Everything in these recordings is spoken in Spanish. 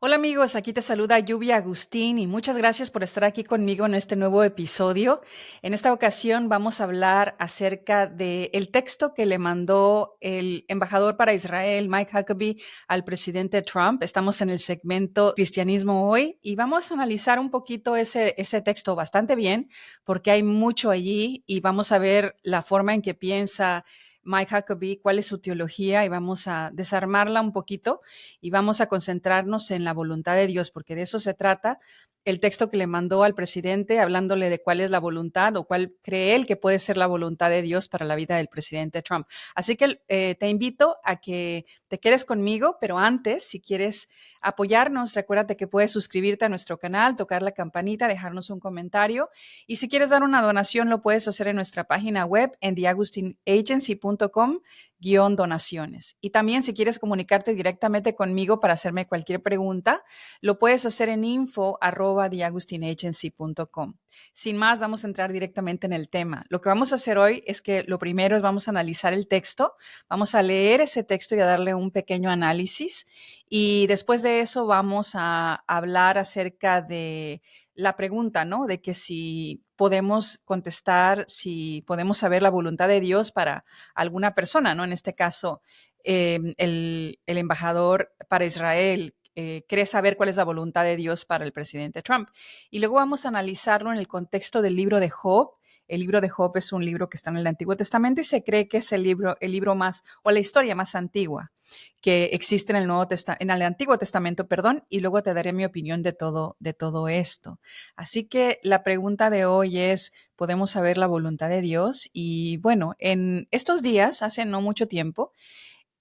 Hola amigos, aquí te saluda Lluvia Agustín y muchas gracias por estar aquí conmigo en este nuevo episodio. En esta ocasión vamos a hablar acerca del texto que le mandó el embajador para Israel, Mike Huckabee, al presidente Trump. Estamos en el segmento Cristianismo Hoy y vamos a analizar un poquito ese texto bastante bien porque hay mucho allí y vamos a ver la forma en que piensa Mike Huckabee, cuál es su teología y vamos a desarmarla un poquito y vamos a concentrarnos en la voluntad de Dios, porque de eso se trata el texto que le mandó al presidente, hablándole de cuál es la voluntad o cuál cree él que puede ser la voluntad de Dios para la vida del presidente Trump. Así que te invito a que te quedes conmigo, pero antes, si quieres apoyarnos, recuérdate que puedes suscribirte a nuestro canal, tocar la campanita, dejarnos un comentario y si quieres dar una donación lo puedes hacer en nuestra página web en theagustinagency.com/donaciones. Y también si quieres comunicarte directamente conmigo para hacerme cualquier pregunta, lo puedes hacer en info@theagustinagency.com. Sin más, vamos a entrar directamente en el tema. Lo que vamos a hacer hoy es que lo primero es vamos a analizar el texto, vamos a leer ese texto y a darle un pequeño análisis y después de eso vamos a hablar acerca de la pregunta, ¿no? De que si podemos contestar, si podemos saber la voluntad de Dios para alguna persona, ¿no? En este caso, el embajador para Israel cree saber cuál es la voluntad de Dios para el presidente Trump. Y luego vamos a analizarlo en el contexto del libro de Job. El libro de Job es un libro que está en el Antiguo Testamento y se cree que es el libro más, o la historia más antigua que existe en en el Antiguo Testamento, perdón, y luego te daré mi opinión de todo esto. Así que la pregunta de hoy es, ¿podemos saber la voluntad de Dios? Y bueno, en estos días, hace no mucho tiempo,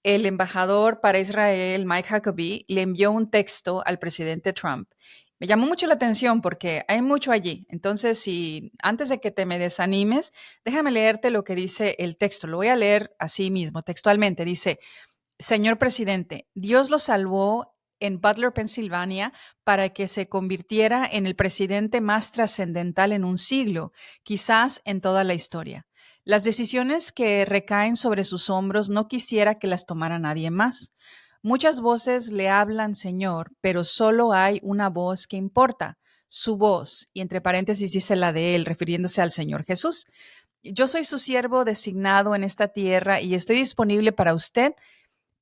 el embajador para Israel, Mike Huckabee, le envió un texto al presidente Trump. Me llamó mucho la atención porque hay mucho allí. Entonces, si antes de que te me desanimes, déjame leerte lo que dice el texto. Lo voy a leer así mismo, textualmente. Dice, Señor presidente, Dios lo salvó en Butler, Pensilvania, para que se convirtiera en el presidente más trascendental en un siglo, quizás en toda la historia. Las decisiones que recaen sobre sus hombros no quisiera que las tomara nadie más. Muchas voces le hablan, Señor, pero solo hay una voz que importa, su voz, y entre paréntesis dice la de él, refiriéndose al Señor Jesús. Yo soy su siervo designado en esta tierra y estoy disponible para usted,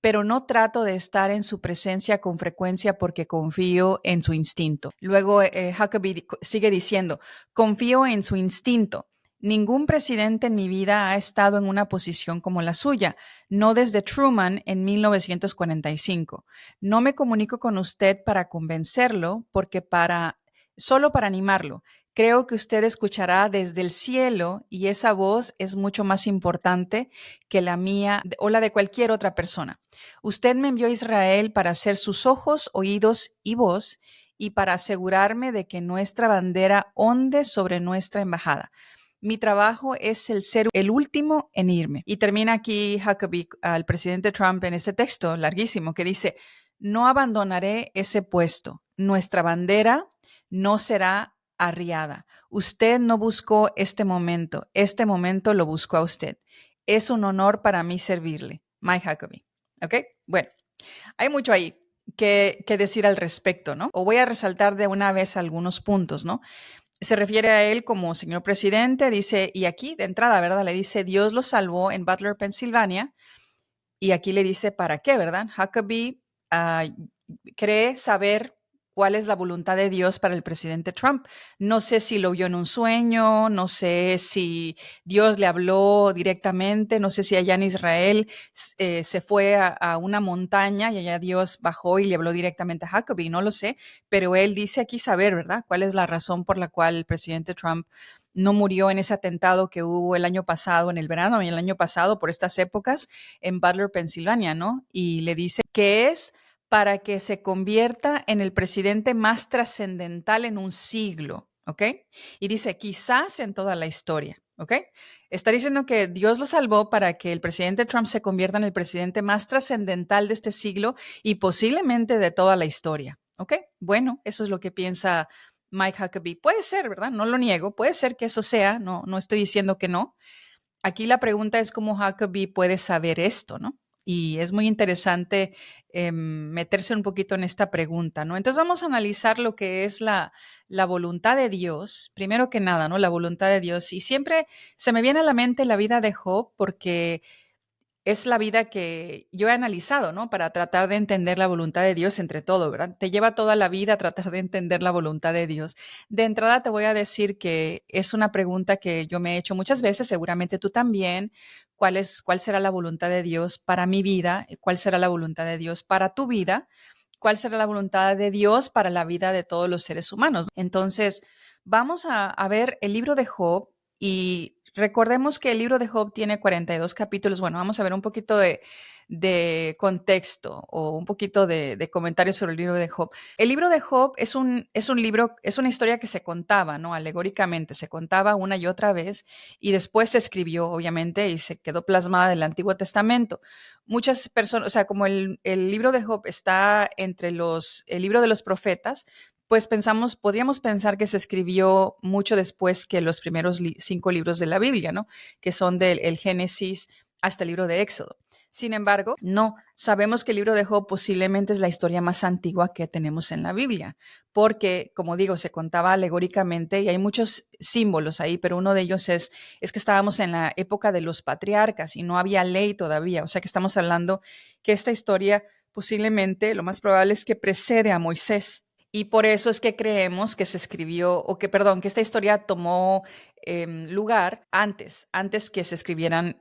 pero no trato de estar en su presencia con frecuencia porque confío en su instinto. Luego Huckabee sigue diciendo, confío en su instinto. Ningún presidente en mi vida ha estado en una posición como la suya, no desde Truman en 1945. No me comunico con usted para convencerlo, solo para animarlo. Creo que usted escuchará desde el cielo y esa voz es mucho más importante que la mía o la de cualquier otra persona. Usted me envió a Israel para ser sus ojos, oídos y voz y para asegurarme de que nuestra bandera onde sobre nuestra embajada. Mi trabajo es el ser el último en irme. Y termina aquí Huckabee al presidente Trump en este texto larguísimo que dice, no abandonaré ese puesto. Nuestra bandera no será arriada. Usted no buscó este momento lo buscó a usted. Es un honor para mí servirle. Mike Huckabee. ¿Ok? Bueno, hay mucho ahí que decir al respecto, ¿no? O voy a resaltar de una vez algunos puntos, ¿no? Se refiere a él como señor presidente, dice, y aquí de entrada, ¿verdad? Le dice, Dios lo salvó en Butler, Pensilvania, y aquí le dice, ¿para qué, verdad? Huckabee cree saber cuál es la voluntad de Dios para el presidente Trump. No sé si lo vio en un sueño, no sé si Dios le habló directamente, no sé si allá en Israel se fue a una montaña y allá Dios bajó y le habló directamente a Huckabee, no lo sé, pero él dice aquí saber, ¿verdad? ¿Cuál es la razón por la cual el presidente Trump no murió en ese atentado que hubo el año pasado, en el verano y el año pasado por estas épocas en Butler, Pensilvania, ¿no? Y le dice que es para que se convierta en el presidente más trascendental en un siglo, ¿ok? Y dice, quizás en toda la historia, ¿ok? Está diciendo que Dios lo salvó para que el presidente Trump se convierta en el presidente más trascendental de este siglo y posiblemente de toda la historia, ¿ok? Bueno, eso es lo que piensa Mike Huckabee. Puede ser, ¿verdad? No lo niego, puede ser que eso sea, no estoy diciendo que no. Aquí la pregunta es cómo Huckabee puede saber esto, ¿no? Y es muy interesante meterse un poquito en esta pregunta, ¿no? Entonces vamos a analizar lo que es la voluntad de Dios, primero que nada, ¿no? La voluntad de Dios. Y siempre se me viene a la mente la vida de Job porque es la vida que yo he analizado, ¿no? Para tratar de entender la voluntad de Dios entre todo, ¿verdad? Te lleva toda la vida a tratar de entender la voluntad de Dios. De entrada te voy a decir que es una pregunta que yo me he hecho muchas veces, seguramente tú también. ¿Cuál será la voluntad de Dios para mi vida? ¿Cuál será la voluntad de Dios para tu vida? ¿Cuál será la voluntad de Dios para la vida de todos los seres humanos? Entonces, vamos a ver el libro de Job y recordemos que el libro de Job tiene 42 capítulos. Bueno, vamos a ver un poquito de contexto o un poquito de comentarios sobre el libro de Job. El libro de Job es un libro, es una historia que se contaba, ¿no? Alegóricamente, se contaba una y otra vez y después se escribió, obviamente, y se quedó plasmada en el Antiguo Testamento. Muchas personas, o sea, como el libro de Job está entre el libro de los profetas, pues podríamos pensar que se escribió mucho después que los primeros 5 libros de la Biblia, ¿no? Que son del el Génesis hasta el libro de Éxodo. Sin embargo, no, sabemos que el libro de Job posiblemente es la historia más antigua que tenemos en la Biblia, porque, como digo, se contaba alegóricamente y hay muchos símbolos ahí, pero uno de ellos es que estábamos en la época de los patriarcas y no había ley todavía, o sea que estamos hablando que esta historia posiblemente, lo más probable es que precede a Moisés. Y por eso es que creemos que se escribió, o que, perdón, que esta historia tomó lugar antes que se escribieran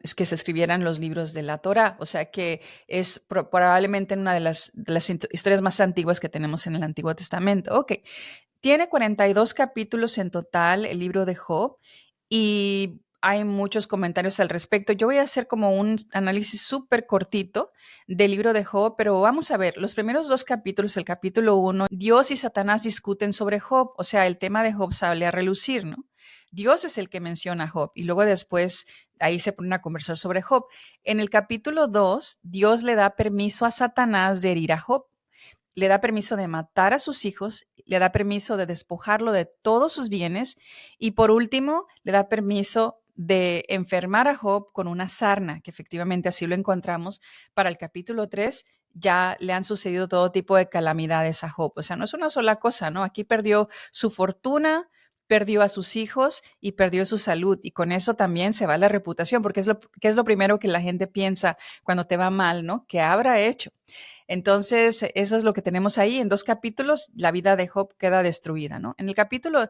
los libros de la Torá. O sea que es probablemente una de las historias más antiguas que tenemos en el Antiguo Testamento. Ok, tiene 42 capítulos en total el libro de Job y hay muchos comentarios al respecto. Yo voy a hacer como un análisis súper cortito del libro de Job, pero vamos a ver, los primeros 2 capítulos, el capítulo 1, Dios y Satanás discuten sobre Job, o sea, el tema de Job sale a relucir, ¿no? Dios es el que menciona a Job y luego después ahí se pone a conversar sobre Job. En el capítulo 2, Dios le da permiso a Satanás de herir a Job, le da permiso de matar a sus hijos, le da permiso de despojarlo de todos sus bienes y por último le da permiso de enfermar a Job con una sarna, que efectivamente así lo encontramos. Para el capítulo 3 ya le han sucedido todo tipo de calamidades a Job. O sea, no es una sola cosa, ¿no? Aquí perdió su fortuna, perdió a sus hijos y perdió su salud. Y con eso también se va la reputación, porque es lo primero que la gente piensa cuando te va mal, ¿no? ¿Qué habrá hecho? Entonces, eso es lo que tenemos ahí. En 2 capítulos, la vida de Job queda destruida, ¿no? Del capítulo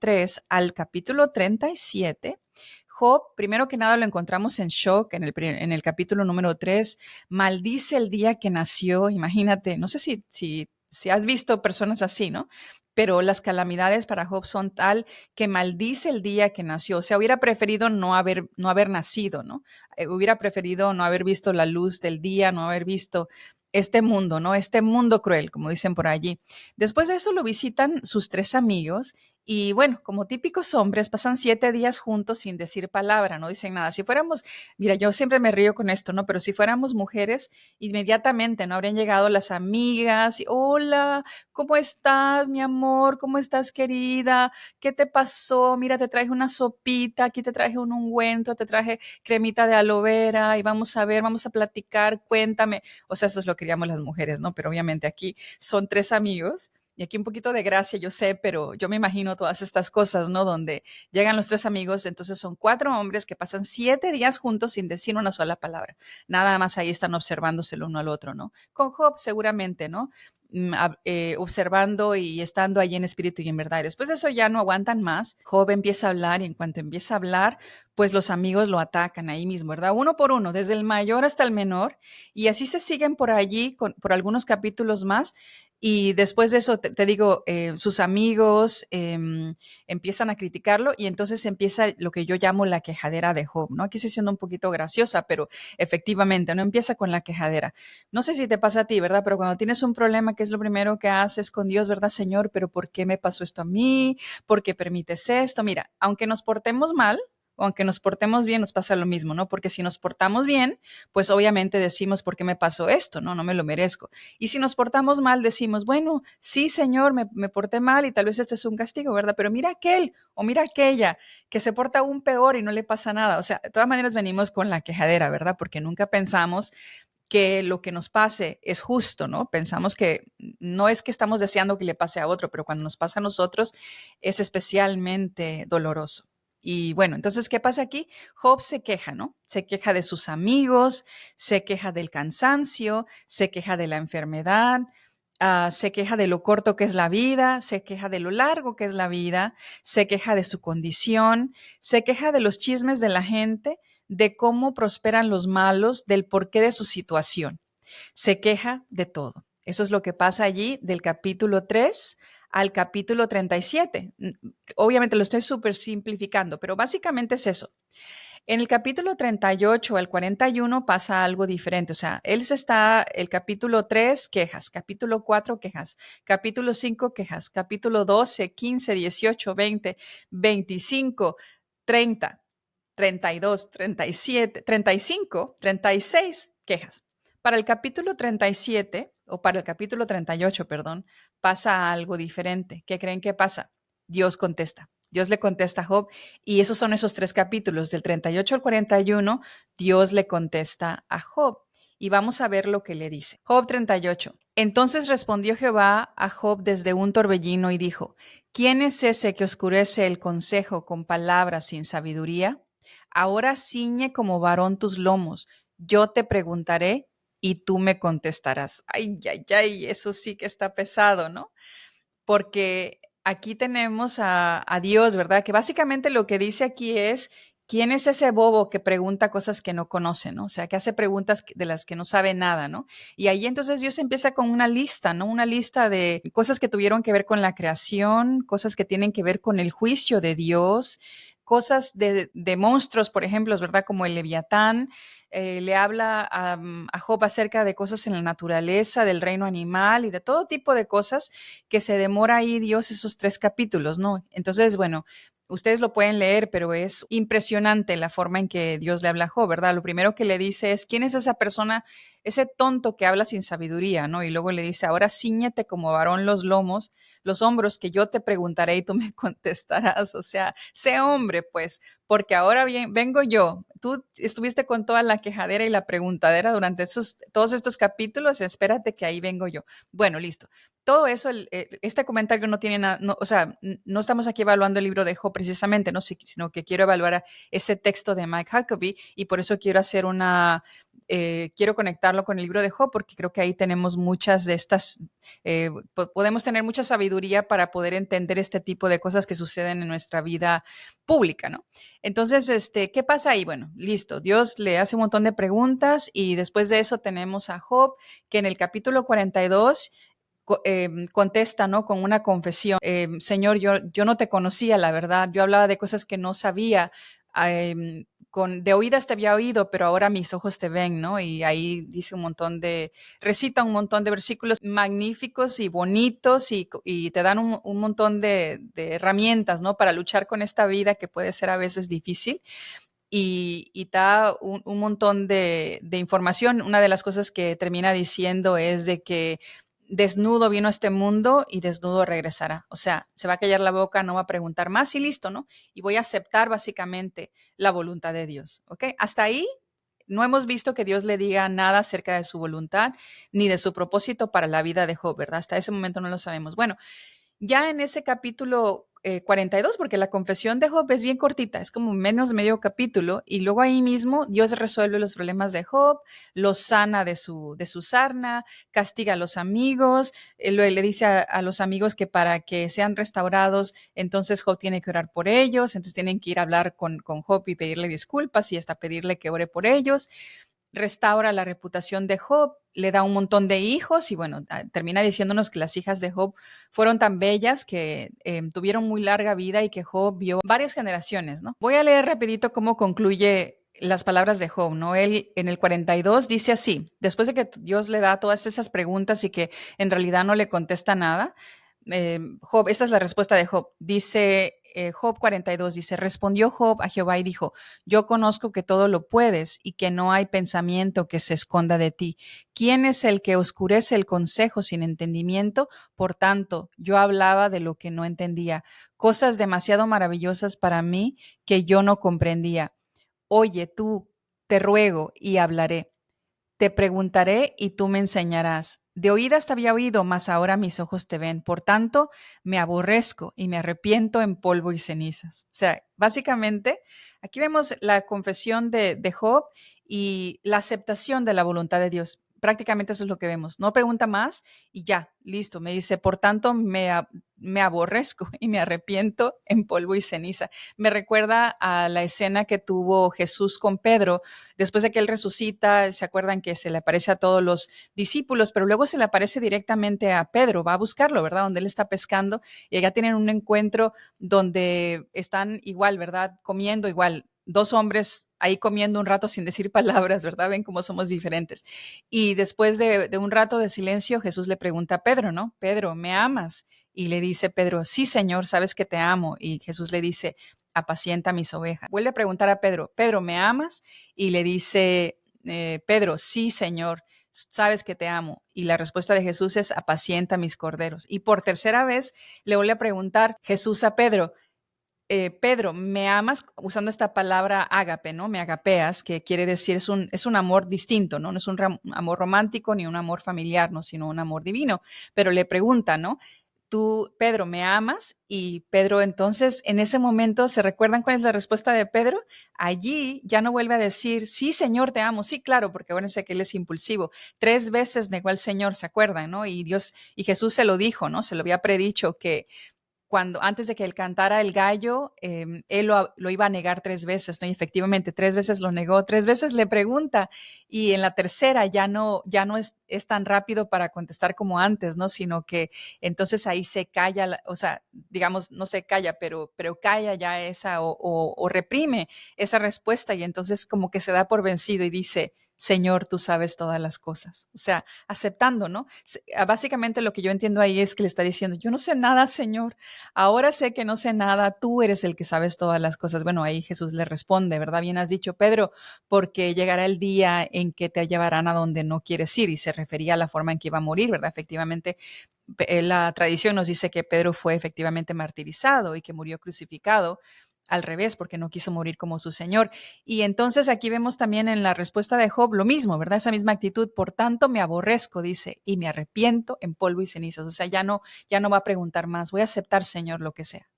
3 al capítulo 37, Job, primero que nada, lo encontramos en shock en el capítulo número 3. Maldice el día que nació. Imagínate, no sé si has visto personas así, ¿no? Pero las calamidades para Job son tal que maldice el día que nació. O sea, hubiera preferido no haber nacido, ¿no? Hubiera preferido no haber visto la luz del día, no haber visto este mundo, ¿no? Este mundo cruel, como dicen por allí. Después de eso lo visitan sus 3 amigos y bueno, como típicos hombres, pasan 7 días juntos sin decir palabra, no dicen nada. Si fuéramos, mira, yo siempre me río con esto, ¿no? Pero si fuéramos mujeres, inmediatamente no habrían llegado las amigas y, hola, ¿cómo estás, mi amor? ¿Cómo estás, querida? ¿Qué te pasó? Mira, te traje una sopita, aquí te traje un ungüento, te traje cremita de aloe vera y vamos a ver, vamos a platicar, cuéntame. O sea, eso es lo que queríamos las mujeres, ¿no? Pero obviamente aquí son 3 amigos y aquí un poquito de gracia, yo sé, pero yo me imagino todas estas cosas, ¿no? Donde llegan los 3 amigos, entonces son 4 hombres que pasan 7 días juntos sin decir una sola palabra. Nada más ahí están observándose el uno al otro, ¿no? Con Job seguramente, ¿no? Observando y estando allí en espíritu y en verdad. Y después de eso ya no aguantan más. Job empieza a hablar y en cuanto empieza a hablar, pues los amigos lo atacan ahí mismo, ¿verdad? Uno por uno, desde el mayor hasta el menor. Y así se siguen por allí por algunos capítulos más. Y después de eso, te digo, sus amigos empiezan a criticarlo y entonces empieza lo que yo llamo la quejadera de Job, ¿no? Aquí estoy siendo un poquito graciosa, pero efectivamente, no empieza con la quejadera. No sé si te pasa a ti, ¿verdad? Pero cuando tienes un problema, ¿qué es lo primero que haces con Dios, verdad, Señor? Pero ¿por qué me pasó esto a mí? ¿Por qué permites esto? Mira, aunque nos portemos mal, o aunque nos portemos bien, nos pasa lo mismo, ¿no? Porque si nos portamos bien, pues obviamente decimos, ¿por qué me pasó esto? No, no me lo merezco. Y si nos portamos mal, decimos, bueno, sí, Señor, me porté mal y tal vez este es un castigo, ¿verdad? Pero mira aquel o mira aquella que se porta aún peor y no le pasa nada. O sea, de todas maneras venimos con la quejadera, ¿verdad? Porque nunca pensamos que lo que nos pase es justo, ¿no? Pensamos que no es que estamos deseando que le pase a otro, pero cuando nos pasa a nosotros es especialmente doloroso. Y bueno, entonces, ¿qué pasa aquí? Job se queja, ¿no? Se queja de sus amigos, se queja del cansancio, se queja de la enfermedad, se queja de lo corto que es la vida, se queja de lo largo que es la vida, se queja de su condición, se queja de los chismes de la gente, de cómo prosperan los malos, del porqué de su situación. Se queja de todo. Eso es lo que pasa allí del capítulo 3 al capítulo 37. Obviamente lo estoy súper simplificando, pero básicamente es eso. En el capítulo 38 al 41 pasa algo diferente. O sea, el capítulo 3, quejas, capítulo 4, quejas, capítulo 5, quejas, capítulo 12, 15, 18, 20, 25, 30, 32, 37, 35, 36 quejas. Para el capítulo 37, o para el capítulo 38, perdón, pasa algo diferente. ¿Qué creen que pasa? Dios contesta. Dios le contesta a Job y esos son esos 3 capítulos, del 38 al 41, Dios le contesta a Job. Y vamos a ver lo que le dice. Job 38. Entonces respondió Jehová a Job desde un torbellino y dijo, ¿quién es ese que oscurece el consejo con palabras sin sabiduría? Ahora ciñe como varón tus lomos, yo te preguntaré y tú me contestarás. Ay, ay, ay, eso sí que está pesado, ¿no? Porque aquí tenemos a Dios, ¿verdad? Que básicamente lo que dice aquí es, ¿quién es ese bobo que pregunta cosas que no conoce, ¿no? O sea, que hace preguntas de las que no sabe nada, ¿no? Y ahí entonces Dios empieza con una lista, ¿no? Una lista de cosas que tuvieron que ver con la creación, cosas que tienen que ver con el juicio de Dios, cosas de monstruos, por ejemplo, ¿verdad? Como el Leviatán. Le habla a Job acerca de cosas en la naturaleza, del reino animal y de todo tipo de cosas que se demora ahí Dios esos 3 capítulos, ¿no? Entonces, bueno, ustedes lo pueden leer, pero es impresionante la forma en que Dios le habla a Job, ¿verdad? Lo primero que le dice es, ¿quién es esa persona, ese tonto que habla sin sabiduría, ¿no? Y luego le dice, ahora ciñete como varón los lomos, los hombros, que yo te preguntaré y tú me contestarás. O sea, sé hombre, pues, porque ahora bien, vengo yo. Tú estuviste con toda la quejadera y la preguntadera durante todos estos capítulos, espérate que ahí vengo yo. Bueno, listo. Todo eso, este comentario no tiene nada, no, o sea, no estamos aquí evaluando el libro de Job precisamente, ¿no? Sino que quiero evaluar ese texto de Mike Huckabee y por eso quiero hacer quiero conectarlo con el libro de Job porque creo que ahí tenemos muchas de estas, podemos tener mucha sabiduría para poder entender este tipo de cosas que suceden en nuestra vida pública, ¿no? Entonces, ¿qué pasa ahí? Bueno, listo, Dios le hace un montón de preguntas y después de eso tenemos a Job que en el capítulo 42 contesta, ¿no? Con una confesión. Señor, yo no te conocía, la verdad. Yo hablaba de cosas que no sabía. De oídas te había oído, pero ahora mis ojos te ven, ¿no? Y ahí dice recita un montón de versículos magníficos y bonitos y te dan un montón de herramientas, ¿no? Para luchar con esta vida que puede ser a veces difícil y da un montón de información. Una de las cosas que termina diciendo es de que desnudo vino a este mundo y desnudo regresará. O sea, se va a callar la boca, no va a preguntar más y listo, ¿no? Y voy a aceptar básicamente la voluntad de Dios, ¿ok? Hasta ahí no hemos visto que Dios le diga nada acerca de su voluntad ni de su propósito para la vida de Job, ¿verdad? Hasta ese momento no lo sabemos. Bueno, ya en ese capítulo 42, porque la confesión de Job es bien cortita, es como menos de medio capítulo, y luego ahí mismo Dios resuelve los problemas de Job, lo sana de su sarna, castiga a los amigos, le dice a los amigos que para que sean restaurados, entonces Job tiene que orar por ellos, entonces tienen que ir a hablar con Job y pedirle disculpas y hasta pedirle que ore por ellos, restaura la reputación de Job, le da un montón de hijos y bueno, termina diciéndonos que las hijas de Job fueron tan bellas que tuvieron muy larga vida y que Job vio varias generaciones, ¿no? Voy a leer rapidito cómo concluye las palabras de Job, ¿no? Él en el 42 dice así, después de que Dios le da todas esas preguntas y que en realidad no le contesta nada, Job, esta es la respuesta de Job, dice Job 42, dice, respondió Job a Jehová y dijo, yo conozco que todo lo puedes y que no hay pensamiento que se esconda de ti. ¿Quién es el que oscurece el consejo sin entendimiento? Por tanto, yo hablaba de lo que no entendía, cosas demasiado maravillosas para mí que yo no comprendía. Oye, tú, te ruego y hablaré. Te preguntaré y tú me enseñarás. De oídas te había oído, mas ahora mis ojos te ven. Por tanto, me aborrezco y me arrepiento en polvo y cenizas. O sea, básicamente, aquí vemos la confesión de Job y la aceptación de la voluntad de Dios. Prácticamente eso es lo que vemos. No pregunta más y ya, listo. Me dice, por tanto, me aborrezco y me arrepiento en polvo y ceniza. Me recuerda a la escena que tuvo Jesús con Pedro después de que él resucita. Se acuerdan que se le aparece a todos los discípulos, pero luego se le aparece directamente a Pedro, va a buscarlo, ¿verdad? Donde él está pescando y allá tienen un encuentro donde están igual, ¿verdad? Comiendo igual. Dos hombres ahí comiendo un rato sin decir palabras, ¿verdad? Ven cómo somos diferentes. Y después de un rato de silencio, Jesús le pregunta a Pedro, ¿no? Pedro, ¿me amas? Y le dice Pedro, sí, Señor, sabes que te amo. Y Jesús le dice, apacienta mis ovejas. Vuelve a preguntar a Pedro, Pedro, ¿me amas? Y le dice, Pedro, sí, Señor, sabes que te amo. Y la respuesta de Jesús es, apacienta mis corderos. Y por tercera vez le vuelve a preguntar Jesús a Pedro, Pedro, ¿me amas? Usando esta palabra ágape, ¿no? Me agapeas, que quiere decir es un amor distinto, ¿no? No es un amor romántico ni un amor familiar, ¿no? Sino un amor divino. Pero le pregunta, ¿no? Tú, Pedro, ¿me amas? Y Pedro, entonces, en ese momento, ¿se recuerdan cuál es la respuesta de Pedro? Allí ya no vuelve a decir, sí, Señor, te amo. Sí, claro, porque acuérdense que él es impulsivo. 3 veces negó al Señor, ¿se acuerdan, no? Y Dios, y Jesús se lo dijo, ¿no? Se lo había predicho que cuando antes de que él cantara el gallo, él lo iba a negar 3 veces, ¿no? Y efectivamente 3 veces lo negó, 3 veces le pregunta y en la tercera ya no es tan rápido para contestar como antes, ¿no? Sino que entonces ahí se calla, o sea, digamos, no se calla, pero calla ya esa o reprime esa respuesta y entonces como que se da por vencido y dice, Señor, tú sabes todas las cosas. O sea, aceptando, ¿no? Básicamente lo que yo entiendo ahí es que le está diciendo, yo no sé nada, Señor. Ahora sé que no sé nada, tú eres el que sabes todas las cosas. Bueno, ahí Jesús le responde, ¿verdad? Bien has dicho, Pedro, porque llegará el día en que te llevarán a donde no quieres ir y se refería a la forma en que iba a morir, ¿verdad? Efectivamente, la tradición nos dice que Pedro fue efectivamente martirizado y que murió crucificado al revés, porque no quiso morir como su Señor. Y entonces aquí vemos también en la respuesta de Job lo mismo, ¿verdad? Esa misma actitud, por tanto me aborrezco, dice, y me arrepiento en polvo y cenizas. O sea, ya no va a preguntar más, voy a aceptar, Señor, lo que sea.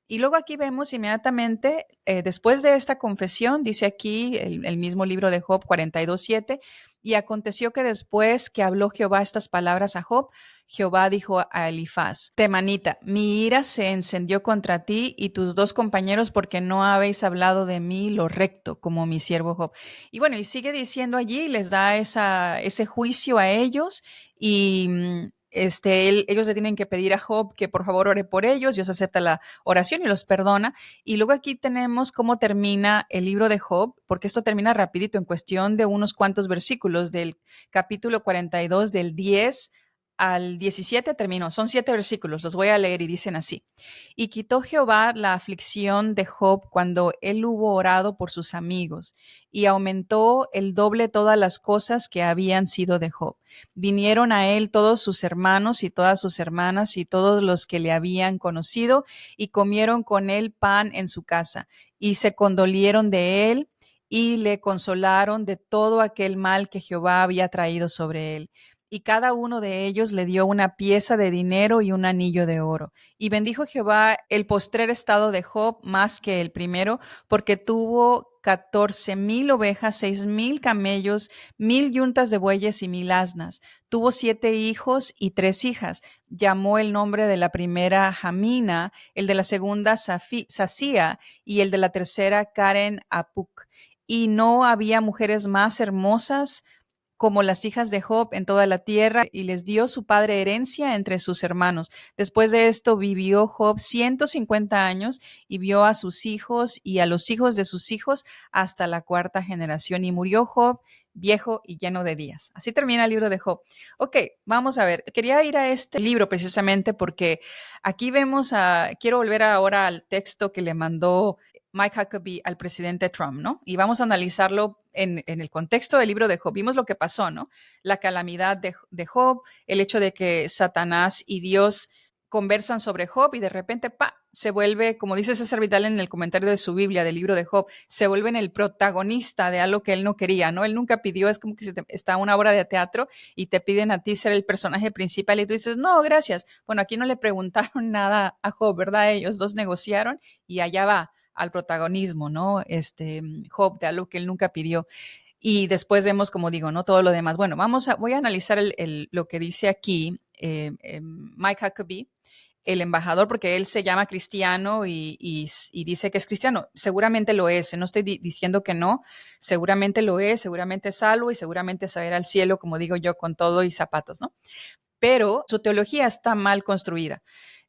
Y luego aquí vemos inmediatamente, después de esta confesión, dice aquí el mismo libro de Job 42:7, y aconteció que después que habló Jehová estas palabras a Job, Jehová dijo a Elifaz, Temanita, mi ira se encendió contra ti y tus dos compañeros porque no habéis hablado de mí lo recto como mi siervo Job. Y bueno, y sigue diciendo allí, les da ese juicio a ellos y ellos le tienen que pedir a Job que por favor ore por ellos, Dios acepta la oración y los perdona. Y luego aquí tenemos cómo termina el libro de Job, porque esto termina rapidito, en cuestión de unos cuantos versículos del capítulo 42, del 10 al 17 terminó. Son 7 versículos, los voy a leer y dicen así. Y quitó Jehová la aflicción de Job cuando él hubo orado por sus amigos, y aumentó el doble todas las cosas que habían sido de Job. Vinieron a él todos sus hermanos y todas sus hermanas y todos los que le habían conocido, y comieron con él pan en su casa, y se condolieron de él, y le consolaron de todo aquel mal que Jehová había traído sobre él. Y cada uno de ellos le dio una pieza de dinero y un anillo de oro. Y bendijo Jehová el postrer estado de Job más que el primero, porque tuvo 14,000 ovejas, 6,000 camellos, 1,000 yuntas de bueyes y 1,000 asnas. Tuvo 7 hijos y 3 hijas. Llamó el nombre de la primera Jamina, el de la segunda Sasía y el de la tercera Karen Apuk. Y no había mujeres más hermosas como las hijas de Job en toda la tierra, y les dio su padre herencia entre sus hermanos. Después de esto vivió Job 150 años y vio a sus hijos y a los hijos de sus hijos hasta la cuarta generación, y murió Job viejo y lleno de días. Así termina el libro de Job. Ok, vamos a ver. Quería ir a este libro precisamente porque aquí quiero volver ahora al texto que le mandó Mike Huckabee al presidente Trump, ¿no? Y vamos a analizarlo en el contexto del libro de Job. Vimos lo que pasó, ¿no? La calamidad de Job, el hecho de que Satanás y Dios conversan sobre Job y de repente, ¡pa! se vuelve, como dice César Vidal en el comentario de su Biblia, del libro de Job, se vuelve en el protagonista de algo que él no quería, ¿no? Él nunca pidió, es como que está una obra de teatro y te piden a ti ser el personaje principal y tú dices, no, gracias. Bueno, aquí no le preguntaron nada a Job, ¿verdad? Ellos dos negociaron y allá va al protagonismo, ¿no? Job, de algo que él nunca pidió. Y después vemos, como digo, ¿no? Todo lo demás. Bueno, voy a analizar lo que dice aquí Mike Huckabee, el embajador, porque él se llama cristiano y dice que es cristiano. Seguramente lo es, no estoy diciendo que no, seguramente lo es, seguramente es salvo y seguramente se va a ir al cielo, como digo yo, con todo y zapatos, ¿no? Pero su teología está mal construida.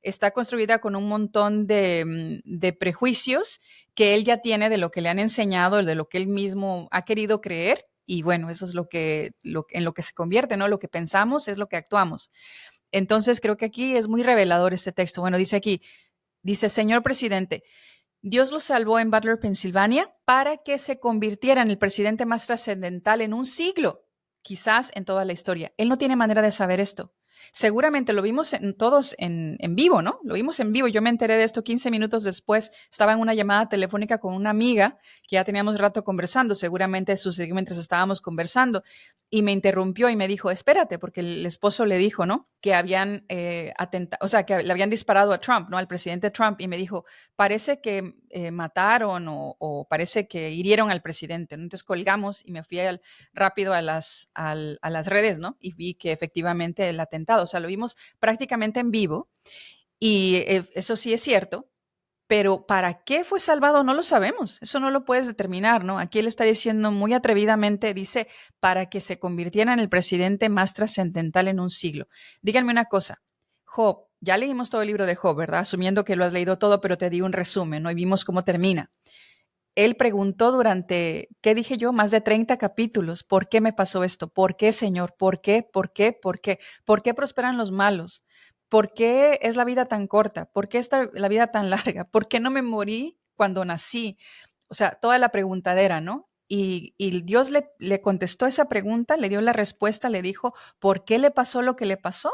Está construida con un montón de prejuicios que él ya tiene de lo que le han enseñado, de lo que él mismo ha querido creer. Y bueno, eso es en lo que se convierte, ¿no? Lo que pensamos es lo que actuamos. Entonces, creo que aquí es muy revelador este texto. Bueno, dice aquí, dice, señor presidente, Dios lo salvó en Butler, Pensilvania, para que se convirtiera en el presidente más trascendental en un siglo, quizás en toda la historia. Él no tiene manera de saber esto. Seguramente lo vimos todos en vivo, ¿no? Lo vimos en vivo. Yo me enteré de esto 15 minutos después. Estaba en una llamada telefónica con una amiga que ya teníamos rato conversando. Seguramente sucedió mientras estábamos conversando. Y me interrumpió y me dijo, espérate, porque el esposo le dijo, ¿no? Que habían atentado, o sea, que le habían disparado a Trump, ¿no? Al presidente Trump. Y me dijo, parece que mataron o parece que hirieron al presidente, ¿no? Entonces colgamos y me fui rápido a las redes, ¿no? Y vi que efectivamente el atentado, o sea, lo vimos prácticamente en vivo y eso sí es cierto, pero ¿para qué fue salvado? No lo sabemos, eso no lo puedes determinar, ¿no? Aquí él está diciendo muy atrevidamente, dice, para que se convirtiera en el presidente más trascendental en un siglo. Díganme una cosa, Job, ya leímos todo el libro de Job, ¿verdad? Asumiendo que lo has leído todo, pero te di un resumen, ¿no? Y vimos cómo termina. Él preguntó durante, ¿qué dije yo? Más de 30 capítulos, ¿por qué me pasó esto? ¿Por qué, Señor? ¿Por qué? ¿Por qué? ¿Por qué? ¿Por qué prosperan los malos? ¿Por qué es la vida tan corta? ¿Por qué está la vida tan larga? ¿Por qué no me morí cuando nací? O sea, toda la preguntadera, ¿no? Y Dios le contestó esa pregunta, le dio la respuesta, le dijo, ¿por qué le pasó lo que le pasó?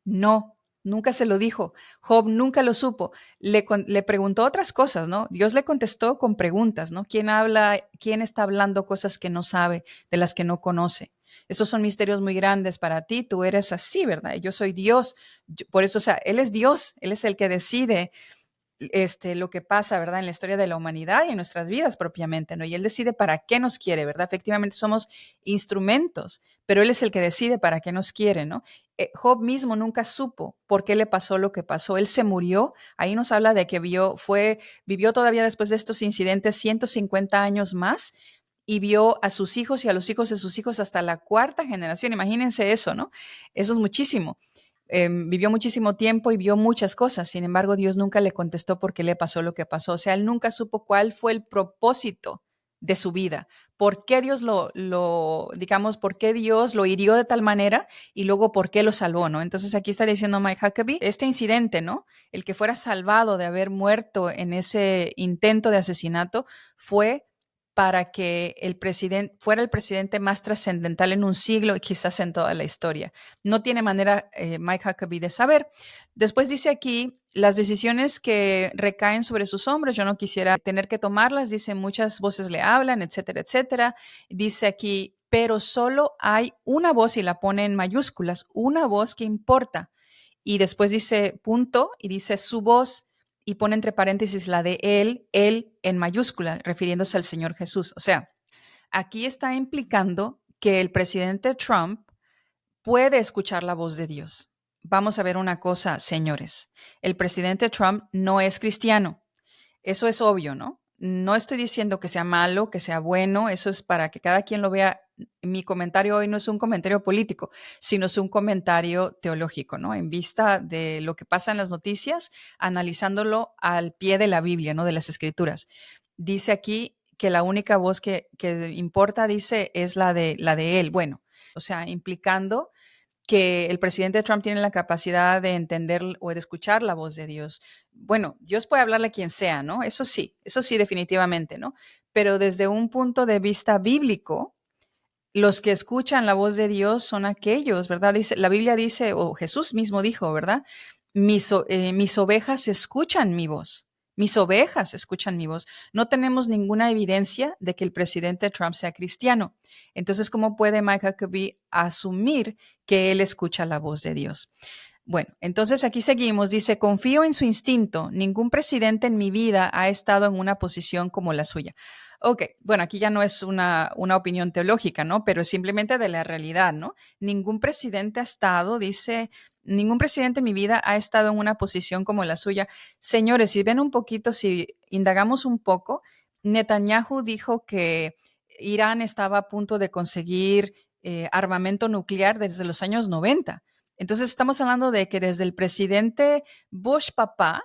No, nunca se lo dijo. Job nunca lo supo. Le preguntó otras cosas, ¿no? Dios le contestó con preguntas, ¿no? ¿Quién habla, quién está hablando cosas que no sabe, de las que no conoce? Esos son misterios muy grandes para ti. Tú eres así, ¿verdad? Yo soy Dios. Por eso, o sea, Él es Dios. Él es el que decide lo que pasa, ¿verdad? En la historia de la humanidad y en nuestras vidas propiamente, ¿no? Y Él decide para qué nos quiere, ¿verdad? Efectivamente somos instrumentos, pero Él es el que decide para qué nos quiere, ¿no? Job mismo nunca supo por qué le pasó lo que pasó. Él se murió. Ahí nos habla de que vivió todavía después de estos incidentes 150 años más y vio a sus hijos y a los hijos de sus hijos hasta la cuarta generación. Imagínense eso, ¿no? Eso es muchísimo. Vivió muchísimo tiempo y vio muchas cosas. Sin embargo, Dios nunca le contestó por qué le pasó lo que pasó. O sea, él nunca supo cuál fue el propósito de su vida. ¿Por qué Dios digamos, por qué Dios lo hirió de tal manera y luego por qué lo salvó, ¿no? Entonces aquí está diciendo Mike Huckabee, este incidente, ¿no? El que fuera salvado de haber muerto en ese intento de asesinato fue para que el presidente fuera el presidente más trascendental en un siglo y quizás en toda la historia. No tiene manera Mike Huckabee de saber. Después dice aquí, las decisiones que recaen sobre sus hombros, yo no quisiera tener que tomarlas, dice, muchas voces le hablan, etcétera, etcétera. Dice aquí, pero solo hay una voz y la pone en mayúsculas, una voz que importa. Y después dice punto y dice su voz y pone entre paréntesis la de él en mayúscula, refiriéndose al Señor Jesús. O sea, aquí está implicando que el presidente Trump puede escuchar la voz de Dios. Vamos a ver una cosa, señores. El presidente Trump no es cristiano. Eso es obvio, ¿no? No estoy diciendo que sea malo, que sea bueno, eso es para que cada quien lo vea. Mi comentario hoy no es un comentario político, sino es un comentario teológico, ¿no? En vista de lo que pasa en las noticias, analizándolo al pie de la Biblia, ¿no? De las Escrituras. Dice aquí que la única voz que importa, dice, es la de él. Bueno, o sea, implicando que el presidente Trump tiene la capacidad de entender o de escuchar la voz de Dios. Bueno, Dios puede hablarle a quien sea, ¿no? Eso sí, definitivamente, ¿no? Pero desde un punto de vista bíblico, los que escuchan la voz de Dios son aquellos, ¿verdad? La Biblia dice, o Jesús mismo dijo, ¿verdad? mis ovejas escuchan mi voz. Mis ovejas escuchan mi voz. No tenemos ninguna evidencia de que el presidente Trump sea cristiano. Entonces, ¿cómo puede Mike Huckabee asumir que él escucha la voz de Dios? Bueno, entonces aquí seguimos. Dice, confío en su instinto. Ningún presidente en mi vida ha estado en una posición como la suya. Ok, bueno, aquí ya no es una opinión teológica, ¿no? Pero es simplemente de la realidad, ¿no? Ningún presidente ha estado, dice, ningún presidente en mi vida ha estado en una posición como la suya. Señores, si ven un poquito, si indagamos un poco, Netanyahu dijo que Irán estaba a punto de conseguir armamento nuclear desde los años 90. Entonces estamos hablando de que desde el presidente Bush papá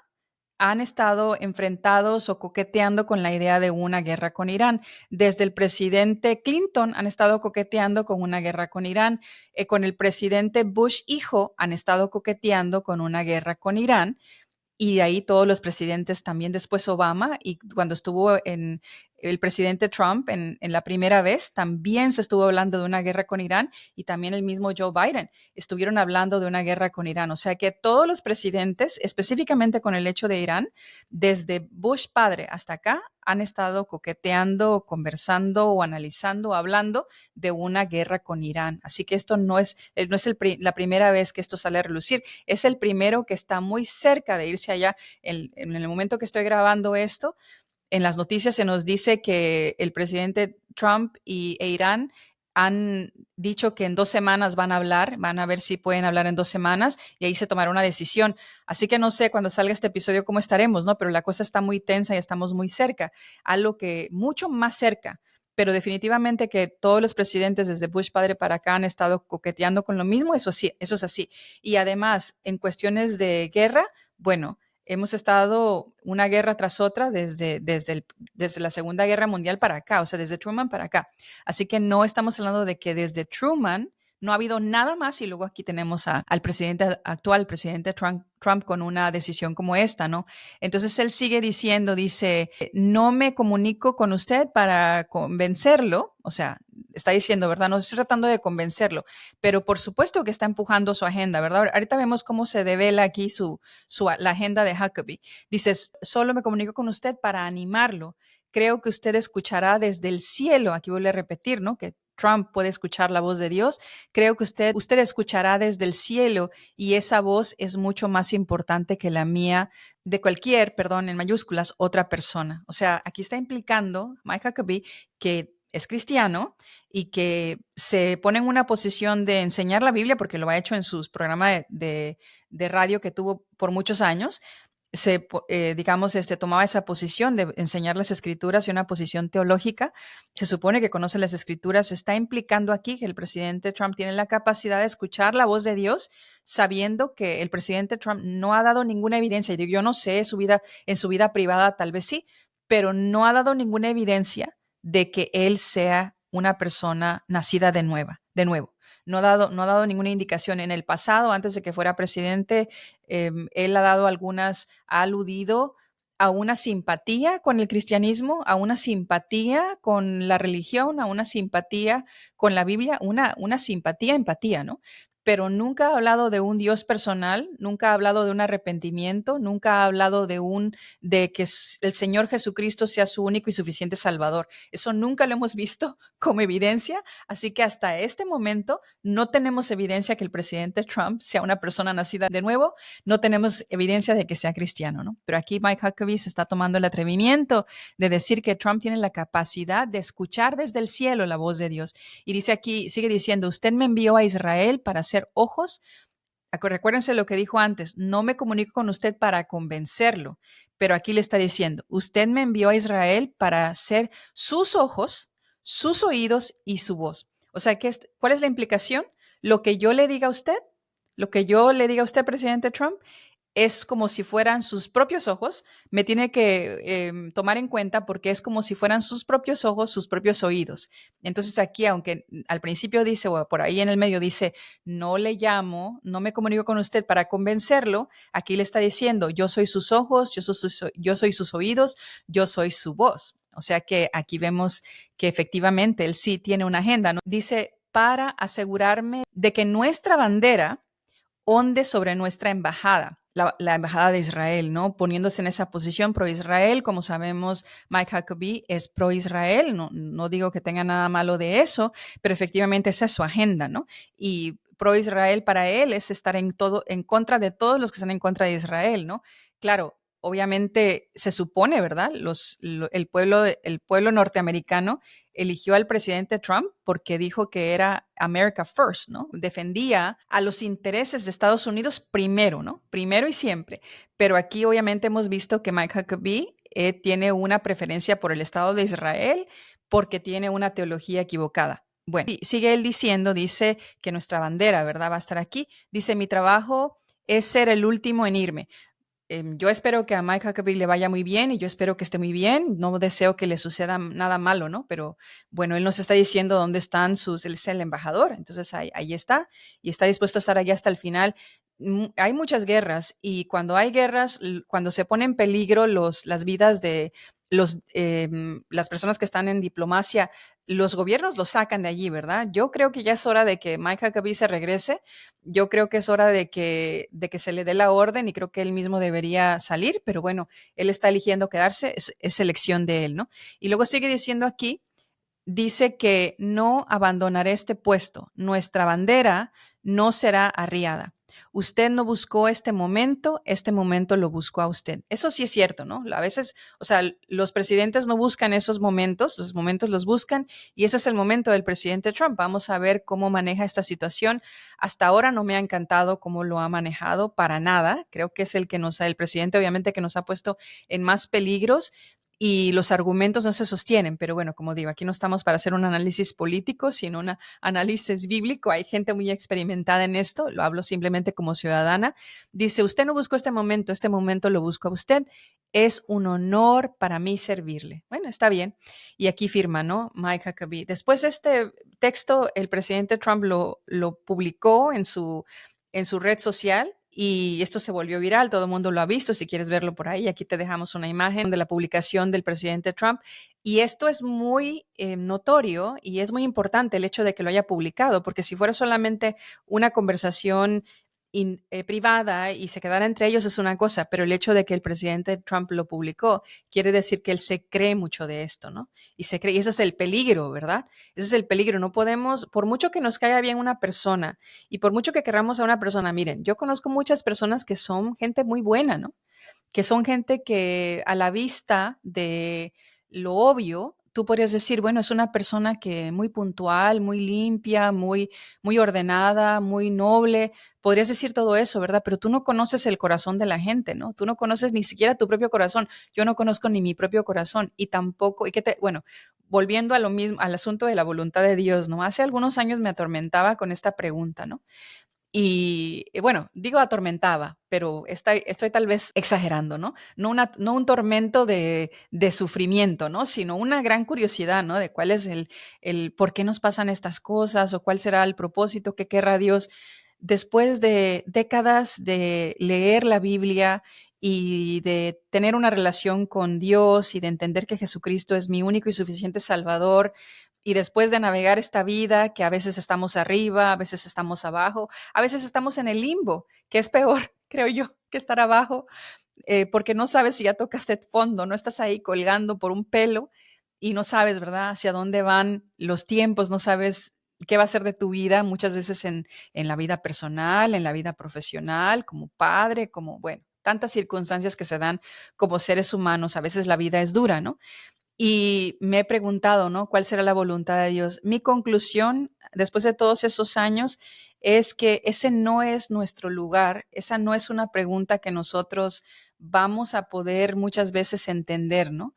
han estado enfrentados o coqueteando con la idea de una guerra con Irán. Desde el presidente Clinton han estado coqueteando con una guerra con Irán. Con el presidente Bush hijo han estado coqueteando con una guerra con Irán. Y de ahí todos los presidentes, también después Obama, y cuando estuvo en el presidente Trump en la primera vez, también se estuvo hablando de una guerra con Irán, y también el mismo Joe Biden estuvieron hablando de una guerra con Irán. O sea que todos los presidentes, específicamente con el hecho de Irán, desde Bush padre hasta acá, han estado coqueteando, conversando o analizando, o hablando de una guerra con Irán. Así que esto no es la primera vez que esto sale a relucir. Es el primero que está muy cerca de irse allá. En el momento que estoy grabando esto, en las noticias se nos dice que el presidente Trump e Irán han dicho que en 2 semanas van a hablar, van a ver si pueden hablar en 2 semanas y ahí se tomará una decisión. Así que no sé cuando salga este episodio cómo estaremos, ¿no? Pero la cosa está muy tensa y estamos muy cerca, algo que mucho más cerca. Pero definitivamente que todos los presidentes desde Bush padre para acá han estado coqueteando con lo mismo, eso sí, eso es así. Y además, en cuestiones de guerra, bueno, hemos estado una guerra tras otra desde la Segunda Guerra Mundial para acá, o sea, desde Truman para acá. Así que no estamos hablando de que desde Truman no ha habido nada más y luego aquí tenemos al presidente actual, el presidente Trump, con una decisión como esta, ¿no? Entonces él sigue diciendo, dice, no me comunico con usted para convencerlo, o sea, está diciendo, ¿verdad? No estoy tratando de convencerlo, pero por supuesto que está empujando su agenda, ¿verdad? Ahorita vemos cómo se devela aquí la agenda de Huckabee. Dices, solo me comunico con usted para animarlo. Creo que usted escuchará desde el cielo. Aquí voy a repetir, ¿no? Que Trump puede escuchar la voz de Dios. Creo que usted escuchará desde el cielo y esa voz es mucho más importante que la mía de cualquier, perdón, en mayúsculas, otra persona. O sea, aquí está implicando Mike Huckabee que es cristiano y que se pone en una posición de enseñar la Biblia, porque lo ha hecho en sus programas de radio que tuvo por muchos años, digamos, tomaba esa posición de enseñar las escrituras y una posición teológica. Se supone que conoce las escrituras. Está implicando aquí que el presidente Trump tiene la capacidad de escuchar la voz de Dios, sabiendo que el presidente Trump no ha dado ninguna evidencia. Yo no sé, en su vida privada tal vez sí, pero no ha dado ninguna evidencia de que él sea una persona nacida de nuevo. No ha dado ninguna indicación. En el pasado, antes de que fuera presidente, él ha aludido a una simpatía con el cristianismo, a una simpatía con la religión, a una simpatía con la Biblia, una simpatía, empatía, ¿no? Pero nunca ha hablado de un Dios personal, nunca ha hablado de un arrepentimiento, nunca ha hablado de que el Señor Jesucristo sea su único y suficiente Salvador. Eso nunca lo hemos visto como evidencia, así que hasta este momento no tenemos evidencia que el presidente Trump sea una persona nacida de nuevo, no tenemos evidencia de que sea cristiano, ¿no? Pero aquí Mike Huckabee se está tomando el atrevimiento de decir que Trump tiene la capacidad de escuchar desde el cielo la voz de Dios. Y dice aquí, sigue diciendo, usted me envió a Israel para hacer ojos. Recuérdense lo que dijo antes, no me comunico con usted para convencerlo, pero aquí le está diciendo, usted me envió a Israel para ser sus ojos, sus oídos y su voz. O sea, ¿cuál es la implicación? Lo que yo le diga a usted, lo que yo le diga a usted, presidente Trump, es como si fueran sus propios ojos, me tiene que tomar en cuenta porque es como si fueran sus propios ojos, sus propios oídos. Entonces aquí, aunque al principio dice, o por ahí en el medio dice, no le llamo, no me comunico con usted para convencerlo, aquí le está diciendo, yo soy sus ojos, yo soy sus oídos, yo soy su voz. O sea que aquí vemos que efectivamente él sí tiene una agenda, ¿no? Dice, para asegurarme de que nuestra bandera onde sobre nuestra embajada. la embajada de Israel, ¿no? Poniéndose en esa posición pro-Israel. Como sabemos, Mike Huckabee es pro-Israel. No, no digo que tenga nada malo de eso, pero efectivamente esa es su agenda, ¿no? Y pro-Israel para él es estar en contra de todos los que están en contra de Israel, ¿no? Claro, obviamente se supone, ¿verdad? El pueblo norteamericano eligió al presidente Trump porque dijo que era America First, ¿no? Defendía a los intereses de Estados Unidos primero, ¿no? Primero y siempre. Pero aquí obviamente hemos visto que Mike Huckabee tiene una preferencia por el Estado de Israel porque tiene una teología equivocada. Bueno, y sigue él diciendo, dice que nuestra bandera, ¿verdad? Va a estar aquí. Dice, mi trabajo es ser el último en irme. Yo espero que a Mike Huckabee le vaya muy bien y yo espero que esté muy bien. No deseo que le suceda nada malo, ¿no? Pero bueno, él nos está diciendo dónde están él es el embajador, entonces ahí está y está dispuesto a estar allá hasta el final. Hay muchas guerras y cuando hay guerras, cuando se pone en peligro las vidas de las personas que están en diplomacia, los gobiernos los sacan de allí, ¿verdad? Yo creo que ya es hora de que Mike Huckabee se regrese. Yo creo que es hora de que se le dé la orden y creo que él mismo debería salir, pero bueno, él está eligiendo quedarse, es elección de él, ¿no? Y luego sigue diciendo aquí, dice que no abandonaré este puesto, nuestra bandera no será arriada. Usted no buscó este momento lo buscó a usted. Eso sí es cierto, ¿no? A veces, o sea, los presidentes no buscan esos momentos, los momentos los buscan y ese es el momento del presidente Trump. Vamos a ver cómo maneja esta situación. Hasta ahora no me ha encantado cómo lo ha manejado para nada. Creo que es el presidente obviamente que nos ha puesto en más peligros y los argumentos no se sostienen, pero bueno, como digo, aquí no estamos para hacer un análisis político, sino un análisis bíblico. Hay gente muy experimentada en esto, lo hablo simplemente como ciudadana. Dice, usted no buscó este momento lo buscó a usted. Es un honor para mí servirle. Bueno, está bien. Y aquí firma, ¿no? Mike Huckabee. Después de este texto, el presidente Trump lo publicó en su red social y esto se volvió viral, todo el mundo lo ha visto, si quieres verlo por ahí, aquí te dejamos una imagen de la publicación del presidente Trump. Y esto es muy notorio y es muy importante el hecho de que lo haya publicado, porque si fuera solamente una conversación privada y se quedara entre ellos es una cosa, pero el hecho de que el presidente Trump lo publicó quiere decir que él se cree mucho de esto, ¿no? Y ese es el peligro, ¿verdad? Ese es el peligro. No podemos, por mucho que nos caiga bien una persona, y por mucho que querramos a una persona, miren, yo conozco muchas personas que son gente muy buena, ¿no? Que son gente que a la vista de lo obvio, tú podrías decir, bueno, es una persona que muy puntual, muy limpia, muy ordenada, muy noble. Podrías decir todo eso, ¿verdad? Pero tú no conoces el corazón de la gente, ¿no? Tú no conoces ni siquiera tu propio corazón. Yo no conozco ni mi propio corazón y tampoco, bueno, volviendo a lo mismo, al asunto de la voluntad de Dios, ¿no? Hace algunos años me atormentaba con esta pregunta, ¿no? Y bueno, digo atormentaba, pero estoy tal vez exagerando, ¿no? No un tormento de sufrimiento, ¿no? Sino una gran curiosidad, ¿no? De cuál es el por qué nos pasan estas cosas o cuál será el propósito que querrá Dios. Después de décadas de leer la Biblia y de tener una relación con Dios y de entender que Jesucristo es mi único y suficiente Salvador, y después de navegar esta vida, que a veces estamos arriba, a veces estamos abajo, a veces estamos en el limbo, que es peor, creo yo, que estar abajo, porque no sabes si ya tocaste fondo, no estás ahí colgando por un pelo y no sabes, ¿verdad?, hacia dónde van los tiempos, no sabes qué va a ser de tu vida, muchas veces en la vida personal, en la vida profesional, como padre, como, bueno, tantas circunstancias que se dan como seres humanos, a veces la vida es dura, ¿no? Y me he preguntado, ¿no? ¿Cuál será la voluntad de Dios? Mi conclusión, después de todos esos años, es que ese no es nuestro lugar, esa no es una pregunta que nosotros vamos a poder muchas veces entender, ¿no?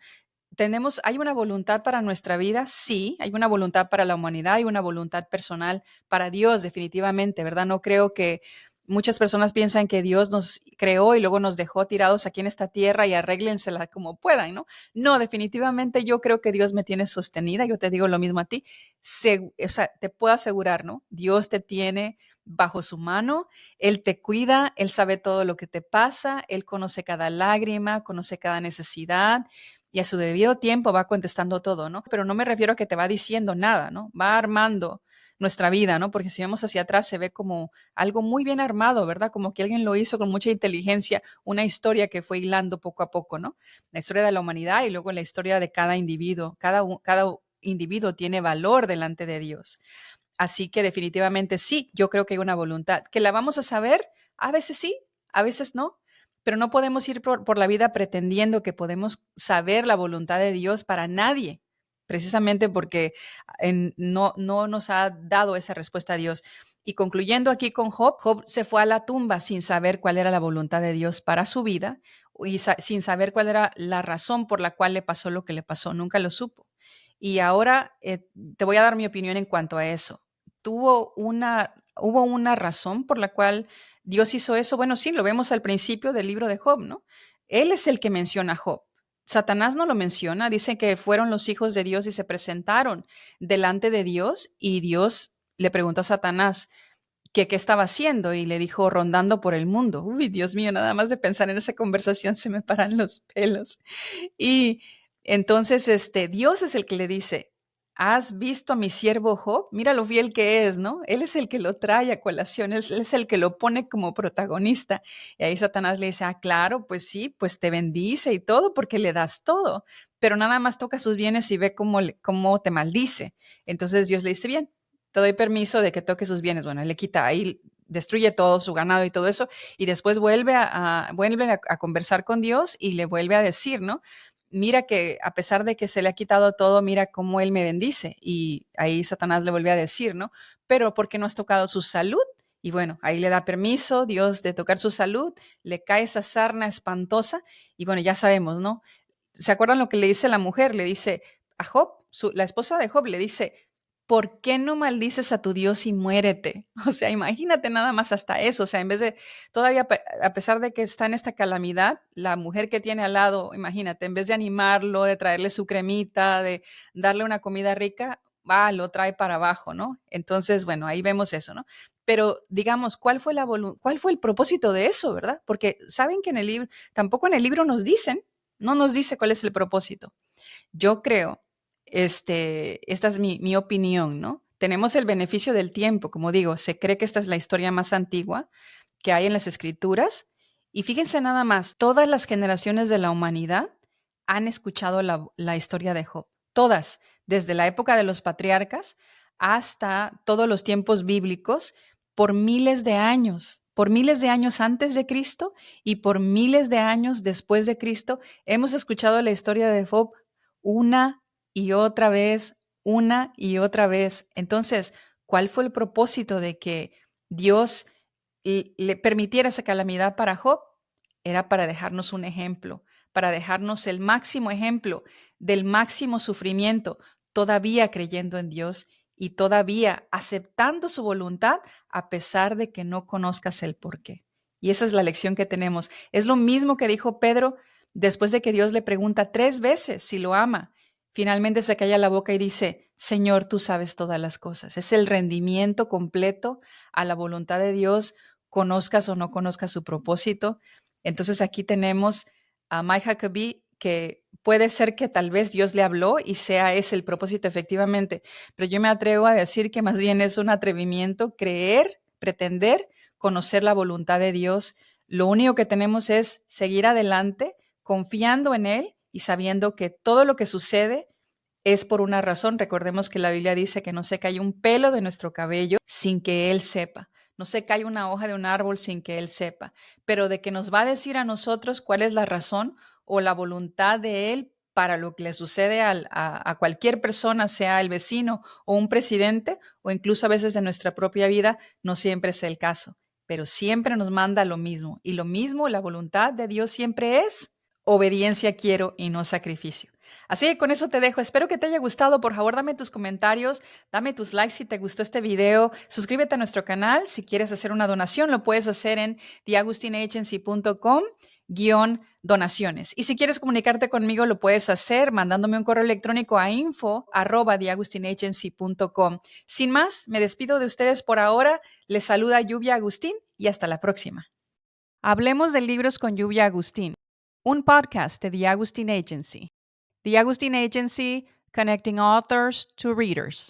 ¿Hay una voluntad para nuestra vida? Sí, hay una voluntad para la humanidad, hay una voluntad personal para Dios, definitivamente, ¿verdad? No creo que muchas personas piensan que Dios nos creó y luego nos dejó tirados aquí en esta tierra y arréglensela como puedan, ¿no? No, definitivamente yo creo que Dios me tiene sostenida, yo te digo lo mismo a ti, o sea, te puedo asegurar, ¿no? Dios te tiene bajo su mano, Él te cuida, Él sabe todo lo que te pasa, Él conoce cada lágrima, conoce cada necesidad y a su debido tiempo va contestando todo, ¿no? Pero no me refiero a que te va diciendo nada, ¿no? Va armando nuestra vida, ¿no? Porque si vemos hacia atrás se ve como algo muy bien armado, ¿verdad? Como que alguien lo hizo con mucha inteligencia, una historia que fue hilando poco a poco, ¿no? La historia de la humanidad y luego la historia de cada individuo. Cada individuo tiene valor delante de Dios. Así que definitivamente sí, yo creo que hay una voluntad. ¿Que la vamos a saber? A veces sí, a veces no. Pero no podemos ir por la vida pretendiendo que podemos saber la voluntad de Dios para nadie, precisamente porque no nos ha dado esa respuesta a Dios. Y concluyendo aquí con Job, Job se fue a la tumba sin saber cuál era la voluntad de Dios para su vida y sin saber cuál era la razón por la cual le pasó lo que le pasó. Nunca lo supo. Y ahora te voy a dar mi opinión en cuanto a eso. ¿Hubo una razón por la cual Dios hizo eso? Bueno, sí, lo vemos al principio del libro de Job, ¿no? Él es el que menciona a Job. Satanás no lo menciona, dice que fueron los hijos de Dios y se presentaron delante de Dios y Dios le preguntó a Satanás que qué estaba haciendo y le dijo rondando por el mundo. Uy, Dios mío, nada más de pensar en esa conversación se me paran los pelos. Y entonces Dios es el que le dice, ¿has visto a mi siervo Job? Mira lo fiel que es, ¿no? Él es el que lo trae a colación, él es el que lo pone como protagonista. Y ahí Satanás le dice, claro, pues sí, pues te bendice y todo porque le das todo, pero nada más toca sus bienes y ve cómo te maldice. Entonces Dios le dice, bien, te doy permiso de que toque sus bienes. Bueno, él le quita ahí, destruye todo su ganado y todo eso, y después vuelve a conversar con Dios y le vuelve a decir, ¿no? Mira que a pesar de que se le ha quitado todo, mira cómo él me bendice. Y ahí Satanás le vuelve a decir, ¿no? Pero ¿por qué no has tocado su salud? Y bueno, ahí le da permiso Dios de tocar su salud, le cae esa sarna espantosa y bueno, ya sabemos, ¿no? ¿Se acuerdan lo que le dice la mujer? Le dice a Job, la esposa de Job, le dice, ¿por qué no maldices a tu Dios y muérete? O sea, imagínate nada más hasta eso. O sea, en vez de, todavía a pesar de que está en esta calamidad, la mujer que tiene al lado, imagínate, en vez de animarlo, de traerle su cremita, de darle una comida rica, lo trae para abajo, ¿no? Entonces, bueno, ahí vemos eso, ¿no? Pero digamos, ¿cuál fue el propósito de eso, verdad? Porque saben que en el libro, tampoco en el libro nos dicen, no nos dice cuál es el propósito. Yo creo, esta es mi opinión, ¿no? Tenemos el beneficio del tiempo, como digo, se cree que esta es la historia más antigua que hay en las escrituras. Y fíjense nada más, todas las generaciones de la humanidad han escuchado la historia de Job. Todas, desde la época de los patriarcas hasta todos los tiempos bíblicos, por miles de años antes de Cristo y por miles de años después de Cristo, hemos escuchado la historia de Job una y otra vez, una y otra vez. Entonces, ¿cuál fue el propósito de que Dios le permitiera esa calamidad para Job? Era para dejarnos un ejemplo, para dejarnos el máximo ejemplo del máximo sufrimiento, todavía creyendo en Dios y todavía aceptando su voluntad a pesar de que no conozcas el porqué. Y esa es la lección que tenemos. Es lo mismo que dijo Pedro después de que Dios le pregunta 3 veces si lo ama. Finalmente se calla la boca y dice, Señor, tú sabes todas las cosas. Es el rendimiento completo a la voluntad de Dios, conozcas o no conozcas su propósito. Entonces aquí tenemos a Mike Huckabee, que puede ser que tal vez Dios le habló y sea ese el propósito efectivamente, pero yo me atrevo a decir que más bien es un atrevimiento creer, pretender conocer la voluntad de Dios. Lo único que tenemos es seguir adelante, confiando en Él y sabiendo que todo lo que sucede es por una razón. Recordemos que la Biblia dice que no se cae un pelo de nuestro cabello sin que Él sepa. No se cae una hoja de un árbol sin que Él sepa. Pero de que nos va a decir a nosotros cuál es la razón o la voluntad de Él para lo que le sucede a cualquier persona, sea el vecino o un presidente, o incluso a veces de nuestra propia vida, no siempre es el caso. Pero siempre nos manda lo mismo. Y lo mismo, la voluntad de Dios siempre es obediencia quiero y no sacrificio. Así que con eso te dejo. Espero que te haya gustado. Por favor, dame tus comentarios, dame tus likes si te gustó este video. Suscríbete a nuestro canal. Si quieres hacer una donación, lo puedes hacer en theagustinagency.com/donaciones. Y si quieres comunicarte conmigo, lo puedes hacer mandándome un correo electrónico a info@theagustinagency.com. Sin más, me despido de ustedes por ahora. Les saluda Lluvia Agustín y hasta la próxima. Hablemos de libros con Lluvia Agustín, un podcast de The Agustin Agency. The Agustin Agency, connecting authors to readers.